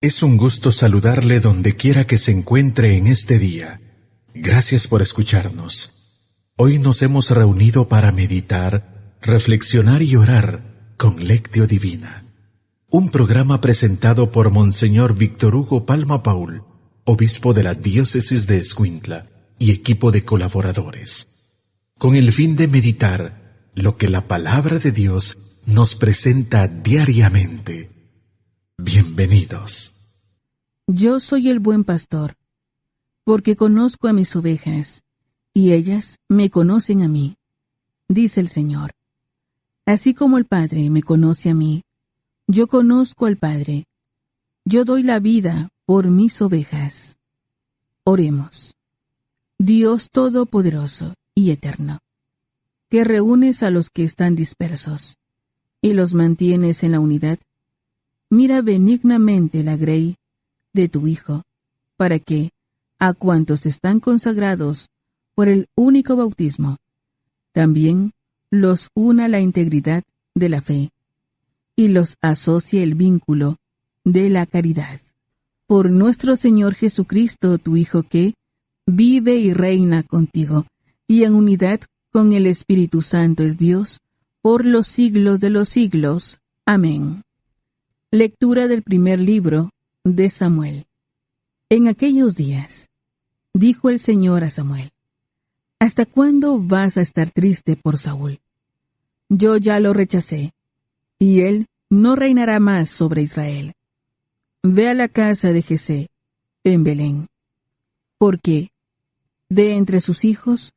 Es un gusto saludarle donde quiera que se encuentre en este día. Gracias por escucharnos. Hoy nos hemos reunido para meditar, reflexionar y orar con Lectio Divina. Un programa presentado por Monseñor Víctor Hugo Palma Paul, obispo de la diócesis de Escuintla y equipo de colaboradores, con el fin de meditar lo que la palabra de Dios nos presenta diariamente. Bienvenidos. Yo soy el buen pastor, porque conozco a mis ovejas, y ellas me conocen a mí, dice el Señor. Así como el Padre me conoce a mí, yo conozco al Padre. Yo doy la vida por mis ovejas. Oremos. Dios Todopoderoso y Eterno, que reúnes a los que están dispersos y los mantienes en la unidad, mira benignamente la grey de tu Hijo, para que, a cuantos están consagrados por el único bautismo, también los una la integridad de la fe, y los asocie el vínculo de la caridad. Por nuestro Señor Jesucristo, tu Hijo, que vive y reina contigo, y en unidad con el Espíritu Santo es Dios, por los siglos de los siglos. Amén. Lectura del primer libro de Samuel. En aquellos días, dijo el Señor a Samuel: ¿Hasta cuándo vas a estar triste por Saúl? Yo ya lo rechacé, y él no reinará más sobre Israel. Ve a la casa de Jesé, en Belén, porque de entre sus hijos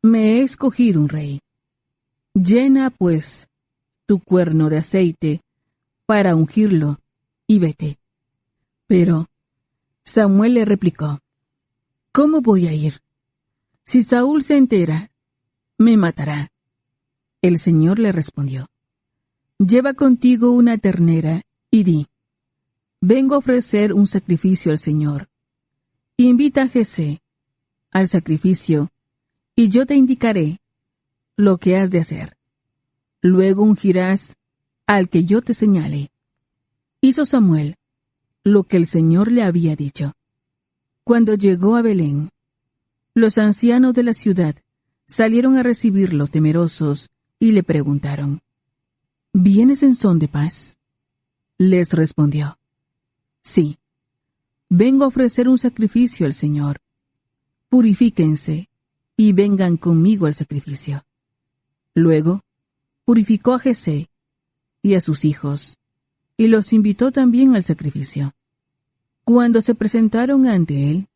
me he escogido un rey. Llena, pues, tu cuerno de aceite para ungirlo, y vete. Pero Samuel le replicó: ¿Cómo voy a ir? Si Saúl se entera, me matará. El Señor le respondió: Lleva contigo una ternera y di: vengo a ofrecer un sacrificio al Señor. Invita a Jesé al sacrificio, y yo te indicaré lo que has de hacer. Luego ungirás al que yo te señale. Hizo Samuel lo que el Señor le había dicho. Cuando llegó a Belén, los ancianos de la ciudad salieron a recibirlo temerosos y le preguntaron: ¿vienes en son de paz? Les respondió: sí, vengo a ofrecer un sacrificio al Señor. Purifíquense y vengan conmigo al sacrificio. Luego purificó a Jesé y a sus hijos, y los invitó también al sacrificio. Cuando se presentaron ante él,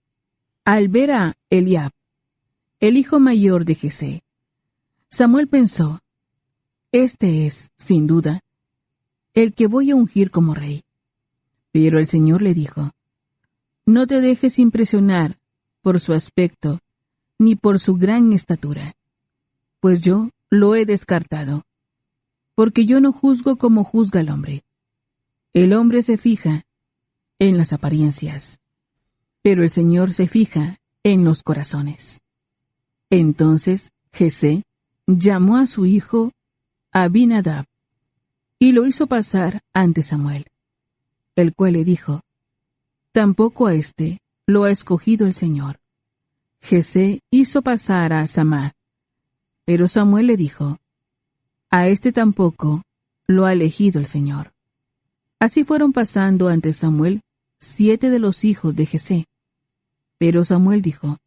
al ver a Eliab, el hijo mayor de Jesé, Samuel pensó: este es, sin duda, el que voy a ungir como rey. Pero el Señor le dijo: no te dejes impresionar por su aspecto, ni por su gran estatura, pues yo lo he descartado, porque yo no juzgo como juzga el hombre. El hombre se fija en las apariencias, pero el Señor se fija en los corazones. Entonces Jesé llamó a su hijo Abinadab y lo hizo pasar ante Samuel, el cual le dijo: tampoco a éste lo ha escogido el Señor. Jesé hizo pasar a Samá, pero Samuel le dijo: a éste tampoco lo ha elegido el Señor. Así fueron pasando ante Samuel 7 de los hijos de Jesé. Pero Samuel dijo: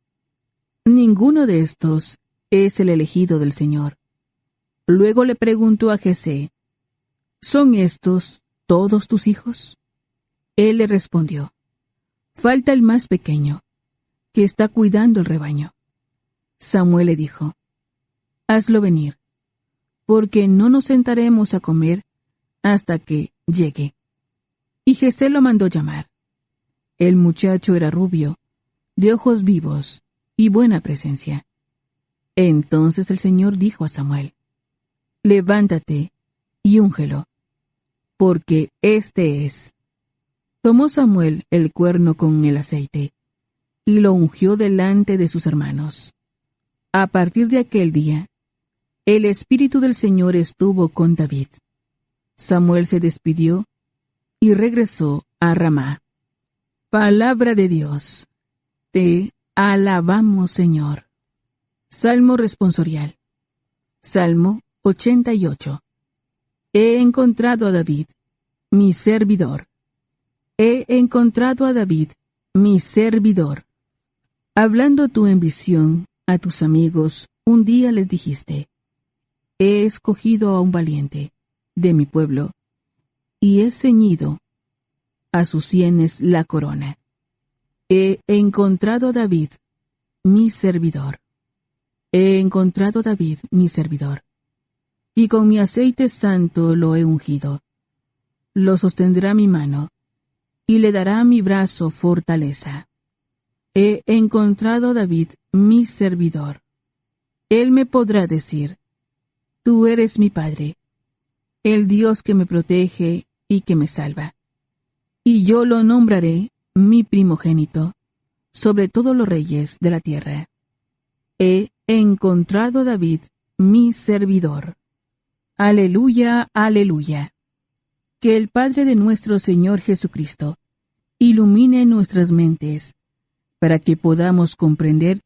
ninguno de estos es el elegido del Señor. Luego le preguntó a Jesé: ¿son estos todos tus hijos? Él le respondió: falta el más pequeño, que está cuidando el rebaño. Samuel le dijo: hazlo venir, porque no nos sentaremos a comer hasta que llegue. Y Jesé lo mandó llamar. El muchacho era rubio, de ojos vivos y buena presencia. Entonces el Señor dijo a Samuel: levántate y úngelo, porque este es. Tomó Samuel el cuerno con el aceite, y lo ungió delante de sus hermanos. A partir de aquel día, el Espíritu del Señor estuvo con David. Samuel se despidió y regresó a Ramá. Palabra de Dios. Te alabamos, Señor. Salmo responsorial. Salmo 88. He encontrado a David, mi servidor. He encontrado a David, mi servidor. Hablando tú en visión a tus amigos, un día les dijiste: he escogido a un valiente de mi pueblo, y he ceñido a sus sienes la corona. He encontrado a David, mi servidor. He encontrado a David, mi servidor, y con mi aceite santo lo he ungido. Lo sostendrá mi mano, y le dará mi brazo fortaleza. He encontrado a David, mi servidor. Él me podrá decir: tú eres mi Padre, el Dios que me protege y que me salva. Y yo lo nombraré mi primogénito sobre todos los reyes de la tierra. He encontrado a David, mi servidor. Aleluya, aleluya. Que el Padre de nuestro Señor Jesucristo ilumine nuestras mentes, para que podamos comprender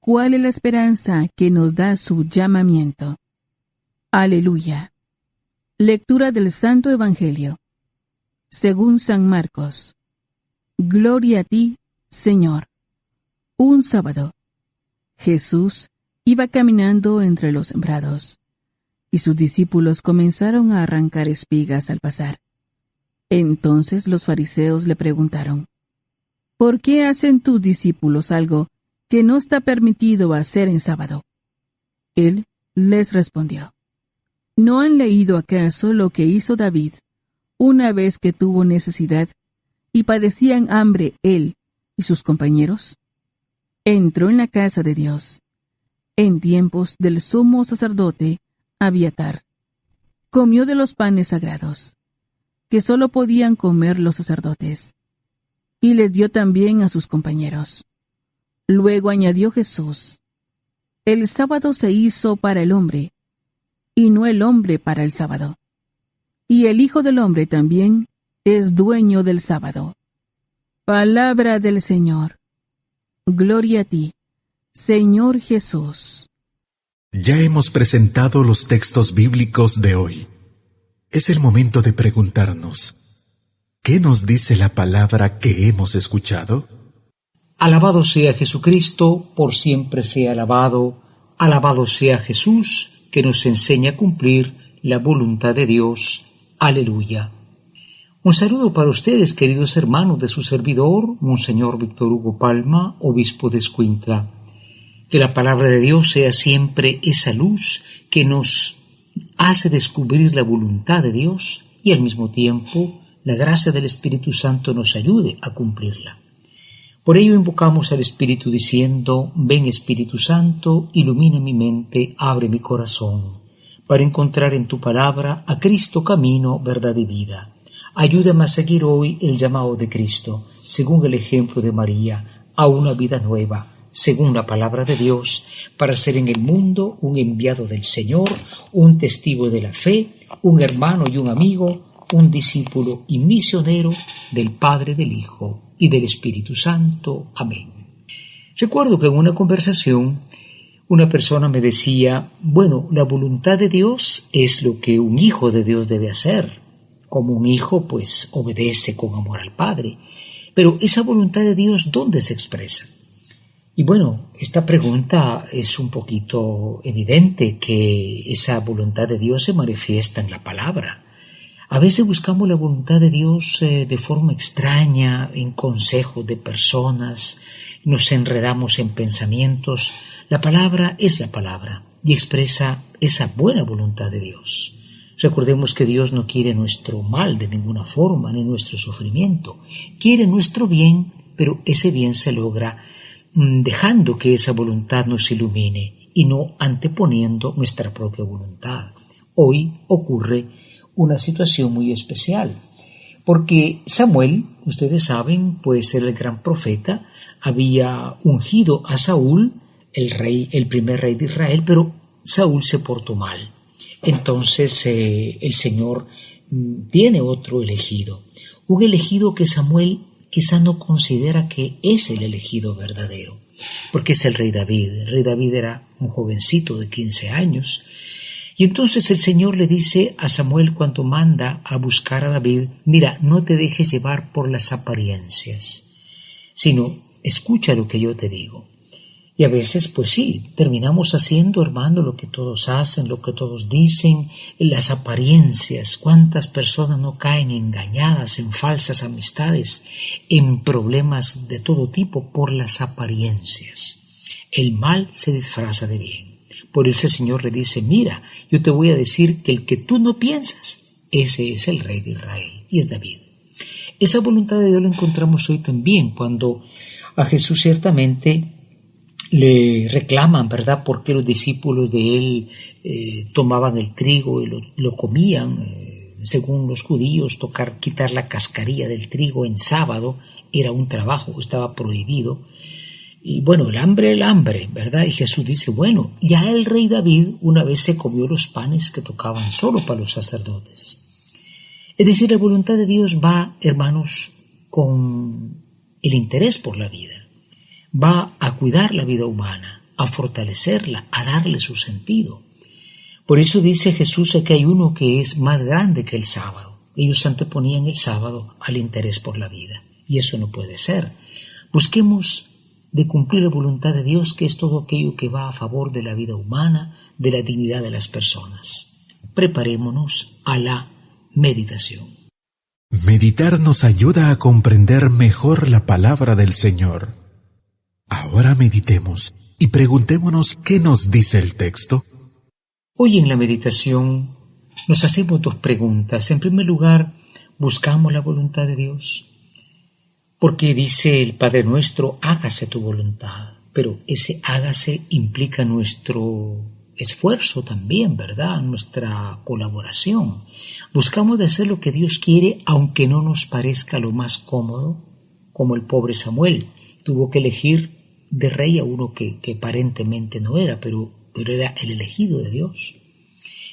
cuál es la esperanza que nos da su llamamiento. Aleluya. Lectura del Santo Evangelio según San Marcos. Gloria a ti, Señor. Un sábado, Jesús iba caminando entre los sembrados, y sus discípulos comenzaron a arrancar espigas al pasar. Entonces los fariseos le preguntaron: ¿por qué hacen tus discípulos algo que no está permitido hacer en sábado? Él les respondió: ¿no han leído acaso lo que hizo David una vez que tuvo necesidad y padecían hambre él y sus compañeros? Entró en la casa de Dios en tiempos del sumo sacerdote Abiatar. Comió de los panes sagrados, que sólo podían comer los sacerdotes, y les dio también a sus compañeros. Luego añadió Jesús: el sábado se hizo para el hombre, y no el hombre para el sábado. Y el Hijo del Hombre también es dueño del sábado. Palabra del Señor. Gloria a ti, Señor Jesús. Ya hemos presentado los textos bíblicos de hoy. Es el momento de preguntarnos: ¿qué nos dice la palabra que hemos escuchado? Alabado sea Jesucristo, por siempre sea alabado. Alabado sea Jesús, que nos enseña a cumplir la voluntad de Dios. Aleluya. Un saludo para ustedes, queridos hermanos, de su servidor, Monseñor Víctor Hugo Palma, obispo de Escuintla. Que la palabra de Dios sea siempre esa luz que nos hace descubrir la voluntad de Dios y al mismo tiempo la gracia del Espíritu Santo nos ayude a cumplirla. Por ello invocamos al Espíritu diciendo: ven Espíritu Santo, ilumina mi mente, abre mi corazón, para encontrar en tu palabra a Cristo camino, verdad y vida. Ayúdame a seguir hoy el llamado de Cristo, según el ejemplo de María, a una vida nueva, según la palabra de Dios, para ser en el mundo un enviado del Señor, un testigo de la fe, un hermano y un amigo, un discípulo y misionero del Padre, del Hijo y del Espíritu Santo. Amén. Recuerdo que en una conversación una persona me decía: bueno, la voluntad de Dios es lo que un hijo de Dios debe hacer. Como un hijo, pues, obedece con amor al Padre. Pero esa voluntad de Dios, ¿dónde se expresa? Y bueno, esta pregunta es un poquito evidente, que esa voluntad de Dios se manifiesta en la palabra. A veces buscamos la voluntad de Dios de forma extraña, en consejos de personas, nos enredamos en pensamientos. La palabra es la palabra y expresa esa buena voluntad de Dios. Recordemos que Dios no quiere nuestro mal de ninguna forma, ni nuestro sufrimiento. Quiere nuestro bien, pero ese bien se logra dejando que esa voluntad nos ilumine y no anteponiendo nuestra propia voluntad. Hoy ocurre una situación muy especial, porque Samuel, ustedes saben, pues era el gran profeta, había ungido a Saúl, el primer rey de Israel, pero Saúl se portó mal. Entonces el Señor tiene otro elegido, un elegido que Samuel quizá no considera que es el elegido verdadero, porque es el rey David. El rey David era un jovencito de 15 años, y entonces el Señor le dice a Samuel cuando manda a buscar a David: mira, no te dejes llevar por las apariencias, sino escucha lo que yo te digo. Y a veces, pues sí, terminamos haciendo, hermano, lo que todos hacen, lo que todos dicen, las apariencias. ¿Cuántas personas no caen engañadas en falsas amistades, en problemas de todo tipo por las apariencias? El mal se disfraza de bien. Por eso el Señor le dice: mira, yo te voy a decir que el que tú no piensas, ese es el rey de Israel, y es David. Esa voluntad de Dios la encontramos hoy también, cuando a Jesús ciertamente le reclaman, ¿verdad?, porque los discípulos de él tomaban el trigo y lo comían. Según los judíos, quitar la cascarilla del trigo en sábado era un trabajo, estaba prohibido. Y bueno, el hambre, ¿verdad? Y Jesús dice: bueno, ya el rey David una vez se comió los panes que tocaban solo para los sacerdotes. Es decir, la voluntad de Dios va, hermanos, con el interés por la vida. Va a cuidar la vida humana, a fortalecerla, a darle su sentido. Por eso dice Jesús que hay uno que es más grande que el sábado. Ellos anteponían el sábado al interés por la vida, y eso no puede ser. Busquemos de cumplir la voluntad de Dios, que es todo aquello que va a favor de la vida humana, de la dignidad de las personas. Preparémonos a la meditación. Meditar nos ayuda a comprender mejor la palabra del Señor. Ahora meditemos y preguntémonos qué nos dice el texto. Hoy en la meditación nos hacemos dos preguntas. En primer lugar, buscamos la voluntad de Dios, porque dice el Padre Nuestro: hágase tu voluntad. Pero ese hágase implica nuestro esfuerzo también, ¿verdad?, nuestra colaboración. Buscamos de hacer lo que Dios quiere, aunque no nos parezca lo más cómodo, como el pobre Samuel. Tuvo que elegir de rey a uno que aparentemente no era, pero era el elegido de Dios.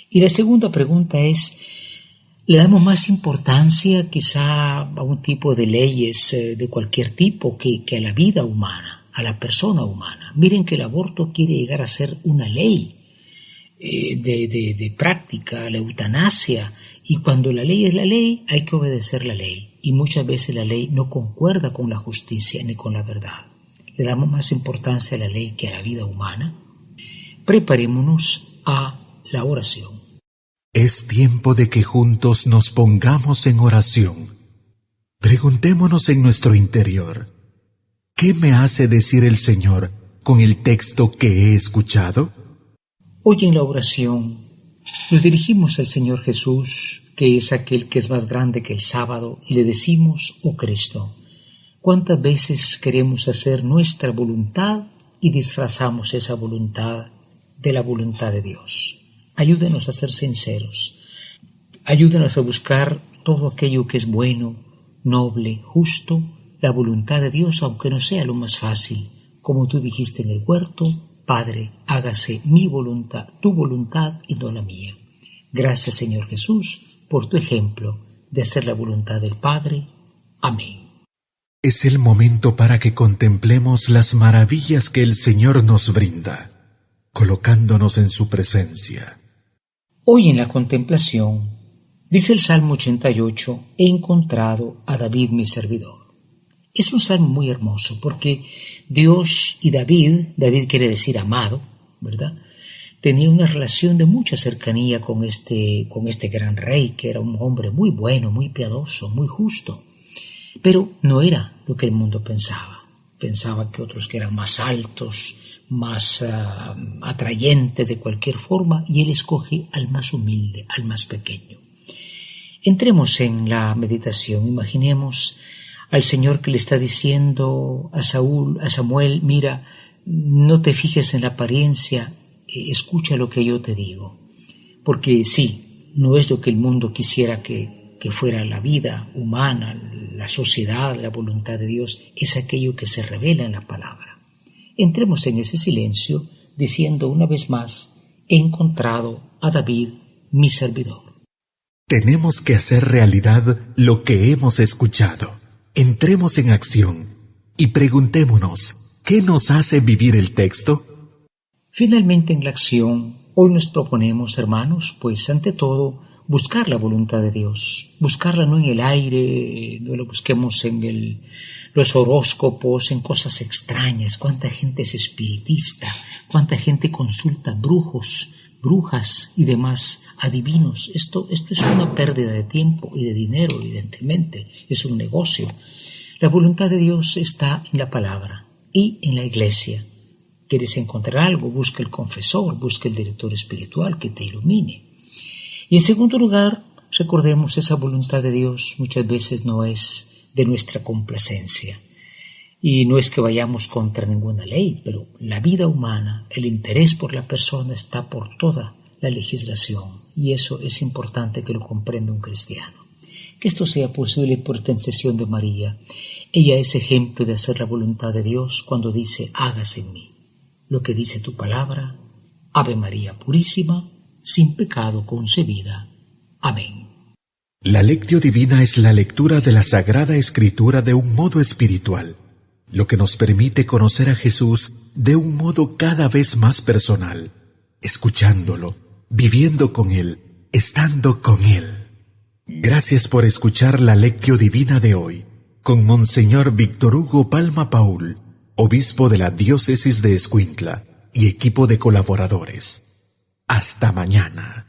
Y la segunda pregunta es: ¿le damos más importancia quizá a un tipo de leyes de cualquier tipo que a la vida humana, a la persona humana? Miren que el aborto quiere llegar a ser una ley de práctica, la eutanasia, y cuando la ley es la ley, hay que obedecer la ley, y muchas veces la ley no concuerda con la justicia ni con la verdad. ¿Le damos más importancia a la ley que a la vida humana? Preparémonos a la oración. Es tiempo de que juntos nos pongamos en oración. Preguntémonos en nuestro interior: ¿qué me hace decir el Señor con el texto que he escuchado? Hoy en la oración nos dirigimos al Señor Jesús, que es aquel que es más grande que el sábado, y le decimos: oh Cristo, ¿cuántas veces queremos hacer nuestra voluntad y disfrazamos esa voluntad de la voluntad de Dios? Ayúdenos a ser sinceros. Ayúdenos a buscar todo aquello que es bueno, noble, justo, la voluntad de Dios, aunque no sea lo más fácil. Como tú dijiste en el huerto: Padre, hágase mi voluntad, tu voluntad y no la mía. Gracias, Señor Jesús, por tu ejemplo de hacer la voluntad del Padre. Amén. Es el momento para que contemplemos las maravillas que el Señor nos brinda, colocándonos en su presencia. Hoy en la contemplación, dice el Salmo 88, he encontrado a David mi servidor. Es un salmo muy hermoso porque Dios y David quiere decir amado, ¿verdad?, tenía una relación de mucha cercanía con este gran rey, que era un hombre muy bueno, muy piadoso, muy justo. Pero no era lo que el mundo pensaba. Pensaba que otros que eran más altos, más atrayentes de cualquier forma, y él escoge al más humilde, al más pequeño. Entremos en la meditación. Imaginemos al Señor que le está diciendo a Samuel: mira, no te fijes en la apariencia, escucha lo que yo te digo. Porque sí, no es lo que el mundo quisiera que fuera la vida humana, la sociedad, la voluntad de Dios, es aquello que se revela en la palabra. Entremos en ese silencio diciendo una vez más: he encontrado a David, mi servidor. Tenemos que hacer realidad lo que hemos escuchado. entremos en acción y preguntémonos, ¿qué nos hace vivir el texto? Finalmente, en la acción, hoy nos proponemos, hermanos, pues ante todo, buscar la voluntad de Dios, buscarla no en el aire, no la busquemos en los horóscopos, en cosas extrañas. Cuánta gente es espiritista, cuánta gente consulta brujos, brujas y demás adivinos. Esto es una pérdida de tiempo y de dinero, evidentemente, es un negocio. La voluntad de Dios está en la palabra y en la iglesia. ¿Quieres encontrar algo? Busca el confesor, busca el director espiritual que te ilumine. Y en segundo lugar, recordemos, esa voluntad de Dios muchas veces no es de nuestra complacencia. Y no es que vayamos contra ninguna ley, pero la vida humana, el interés por la persona está por toda la legislación. Y eso es importante que lo comprenda un cristiano. Que esto sea posible por intercesión de María. Ella es ejemplo de hacer la voluntad de Dios cuando dice, hágase en mí lo que dice tu palabra. Ave María Purísima, sin pecado concebida. Amén. La Lectio Divina es la lectura de la Sagrada Escritura de un modo espiritual, lo que nos permite conocer a Jesús de un modo cada vez más personal, escuchándolo, viviendo con Él, estando con Él. Gracias por escuchar la Lectio Divina de hoy, con Monseñor Víctor Hugo Palma Paul, obispo de la Diócesis de Escuintla y equipo de colaboradores. Hasta mañana.